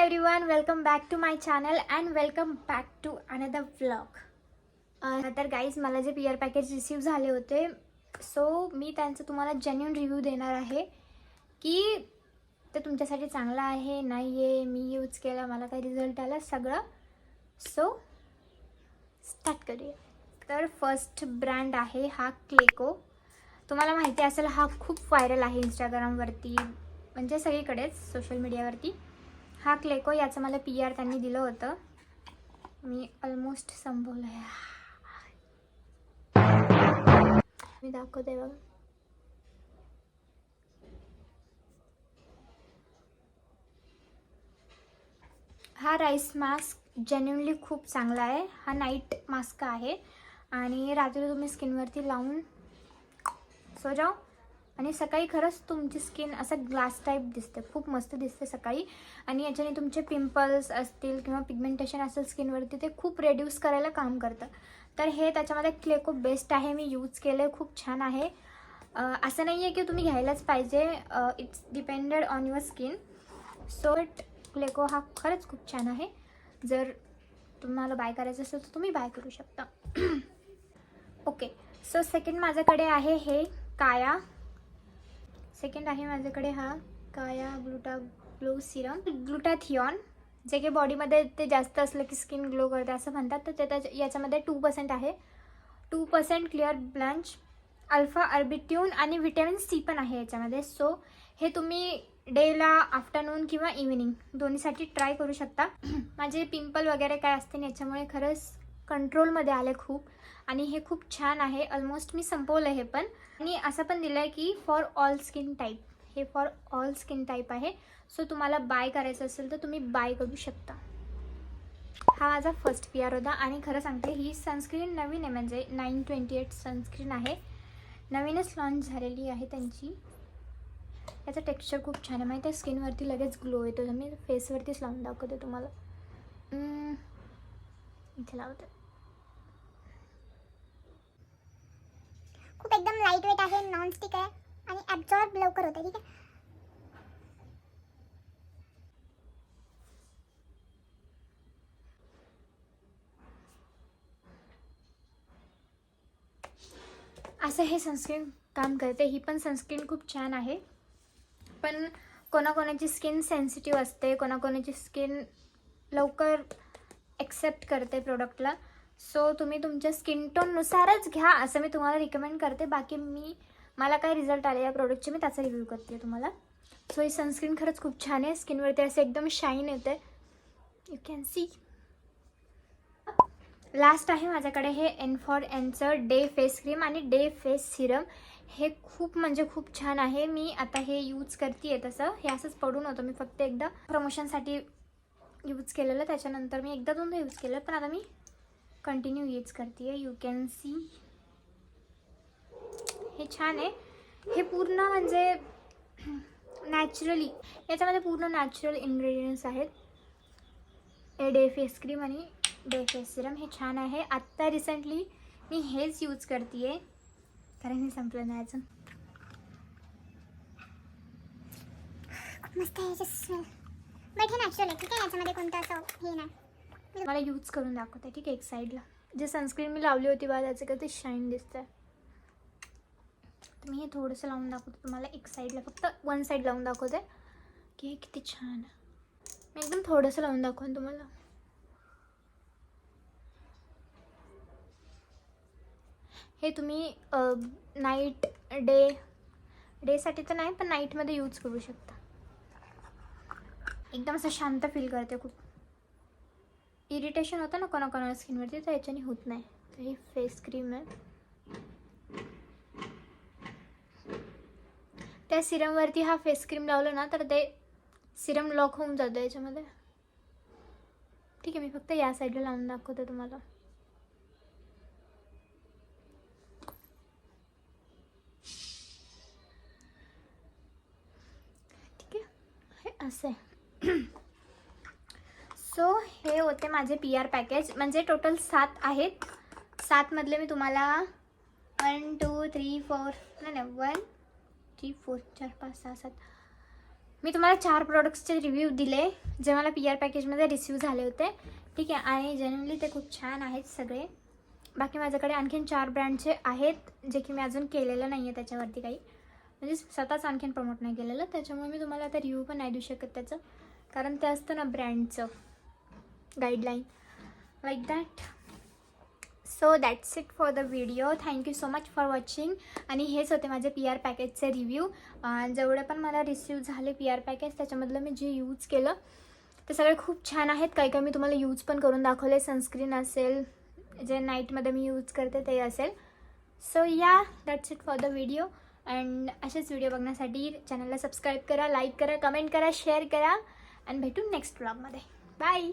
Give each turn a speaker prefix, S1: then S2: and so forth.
S1: Everyone, welcome back to my channel and welcome back to another vlog. तर guys, मला जे PR package receive झाले होते, so मी त्यांचं तुम्हाला जेन्युइन रिव्ह्यू देणार आहे की ते तुमच्यासाठी चांगलं आहे नाही आहे, मी यूज केला, मला काय रिझल्ट आला, सगळं. सो स्टार्ट करूया. तर फर्स्ट ब्रँड आहे हा क्लेको. तुम्हाला माहिती असेल, हा खूप व्हायरल आहे इंस्टाग्रामवरती, म्हणजे सगळीकडेच सोशल मीडियावरती. हा क्लेको, याचं मला पीआर त्यांनी दिलं होतं. मी ऑलमोस्ट संपवलं आहे. मी दाखवते बघा. हा राईस मास्क जेन्युइनली खूप चांगला आहे. हा नाईट मास्क आहे आणि रात्री तुम्ही स्किनवरती लावून सो जाओ आणि सकाळी खरंच तुमची स्किन असं ग्लास टाईप दिसते, खूप मस्त दिसते सकाळी. आणि याच्याने तुमचे पिंपल्स असतील किंवा पिगमेंटेशन असेल स्किनवरती, ते खूप रेड्यूस करायला काम करतं. तर हे त्याच्यामध्ये क्लेको बेस्ट आहे. मी यूज केलं आहे, खूप छान आहे. असं नाही आहे की तुम्ही घ्यायलाच पाहिजे, it's depended on your skin. So क्लेको हा खरंच खूप छान आहे. जर तुम्हाला बाय करायचं असेल तर तुम्ही बाय करू शकता. ओके, सो सेकंड माझ्याकडे आहे हे काया. सेकंड आहे माझ्याकडे हा काया ग्लो सिरम ग्लुटाथिऑन, जे की बॉडीमध्ये ते जास्त असलं की स्किन ग्लो करते असं म्हणतात. तर ते याच्यामध्ये 2% आहे. 2% क्लिअर ब्लंच, अल्फा अर्बिट्यून आणि व्हिटॅमिन सी पण आहे याच्यामध्ये. सो हे तुम्ही डेला, आफ्टरनून किंवा इव्हिनिंग दोन्हीसाठी ट्राय करू शकता. माझे पिंपल वगैरे काय असते ना, याच्यामुळे खरंच कंट्रोलमध्ये आले खूप. आणि हे खूप छान आहे. ऑलमोस्ट मी संपवलं हे पण. आणि असं पण दिलं आहे की फॉर ऑल स्किन टाईप, हे फॉर ऑल स्किन टाईप आहे. सो तुम्हाला बाय करायचं असेल तर तुम्ही बाय करू शकता. हा माझा फर्स्ट पीआर होता. आणि खरं सांगते, ही सनस्क्रीन नवीन आहे, म्हणजे 928 सनस्क्रीन आहे, नवीनच लॉन्च झालेली आहे त्यांची. याचं टेक्स्चर खूप छान आहे, माहिती आहे, स्किनवरती लगेच ग्लो येतो. मी फेसवरतीच लावून दाखवते तुम्हाला. इथे लावते.
S2: खूप एकदम लाईट वेट आहे, नॉन स्टिक आहे आणि ॲब्झॉर्ब लवकर होते. ठीक आहे.
S1: असं हे सनस्क्रीन काम करते. ही पण सनस्क्रीन खूप छान आहे, पण कोणाकोणाची स्किन सेन्सिटिव्ह असते, कोणाकोणाची स्किन लवकर ॲक्सेप्ट करते प्रोडक्टला. सो तुम्ही तुमच्या स्किन टोननुसारच घ्या, असं मी तुम्हाला रिकमेंड करते. बाकी मला काय रिझल्ट आले या प्रोडक्टचे, मी त्याचा रिव्ह्यू करते तुम्हाला. सो ही सनस्क्रीन खरंच खूप छान आहे. स्किनवरती असं एकदम शाईन येते, यू कॅन सी. लास्ट आहे माझ्याकडे हे N4Nचं डे फेस क्रीम आणि डे फेस सिरम. हे खूप म्हणजे खूप छान आहे. मी आता हे यूज करते आहे. तसं हे असंच पडून होतं, मी फक्त एकदा प्रमोशनसाठी यूज केलेलं, त्याच्यानंतर मी एकदा दोनदा यूज केलं, पण आता मी कंटिन्यू यूज करते आहे. You can see. हे छान आहे. हे पूर्ण म्हणजे नॅचरली, याच्यामध्ये पूर्ण नॅचरल इन्ग्रेडियंट्स आहेत. डे फेस क्रीम आणि डे फेस सिरम हे छान आहे. आत्ता रिसेंटली मी हेच यूज करते आहे, कारण हे संपलं नाही अजून.
S2: खूप मस्त आहे याचं स्मेल, बट हे नॅचरल आहे. ठीक आहे, याच्यामध्ये कोणतं असं हे नाही.
S1: मला यूज करून दाखवते, ठीक आहे. एक साईडला जे सनस्क्रीन मी लावली होती बा, त्याचं किती शाईन दिसतं आहे. तर मी हे थोडंसं लावून दाखवते तुम्हाला, एक साईडला, फक्त वन साईड लावून दाखवते की हे किती छान आहे. मी एकदम थोडंसं लावून दाखवेन तुम्हाला. हे तुम्ही नाईट डेसाठी तर नाही, पण नाईटमध्ये यूज करू शकता. एकदम असं शांत फील करते. खूप इरिटेशन होतं ना कोणाकोणाला स्किनवरती, तर याच्याने होत नाही. तर ही फेस क्रीम आहे. त्या सिरमवरती हा फेस क्रीम लावलं ना, तर ते सिरम लॉक होऊन जातं याच्यामध्ये. ठीक आहे, मी फक्त या साईडला लावून दाखवते तुम्हाला. ठीक आहे, हे असं आहे. सो हे होते माझे पीआर पॅकेज, म्हणजे टोटल 7 आहेत. 7मधले मी तुम्हाला 1 2 3 4 नाही 1 3 4 4 5 6 7 मी तुम्हाला 4 प्रोडक्ट्सचे रिव्ह्यू दिले जे मला पी आर पॅकेजमध्ये रिसीव झाले होते, ठीक आहे. आणि जेन्युइनली ते खूप छान आहेत सगळे. बाकी माझ्याकडे आणखीन 4 ब्रँडचे आहेत जे की मी अजून केलेलं नाही आहे त्याच्यावरती काही, म्हणजे स्वतःच आणखीन प्रमोट नाही केलेलं. त्याच्यामुळे मी तुम्हाला आता रिव्ह्यू पण नाही देऊ शकत त्याचं, कारण ते असतं ना ब्रँडचं guideline like that. So that's it for the video. Thank you so much for watching. आणि हेच होते माझे पी आर पॅकेजचे रिव्ह्यू. जेवढे पण मला रिसीव झाले पी आर पॅकेज त्याच्यामधलं मी जे यूज केलं ते सगळे खूप छान आहेत. काही काही मी तुम्हाला यूज पण करून दाखवले. सनस्क्रीन असेल, जे नाईटमध्ये मी यूज करते ते असेल. सो या that's it for the video. And असेच व्हिडिओ बघण्यासाठी चॅनलला सबस्क्राईब करा, लाईक करा, कमेंट करा, शेअर करा. आणि भेटू नेक्स्ट व्लॉगमध्ये. बाय.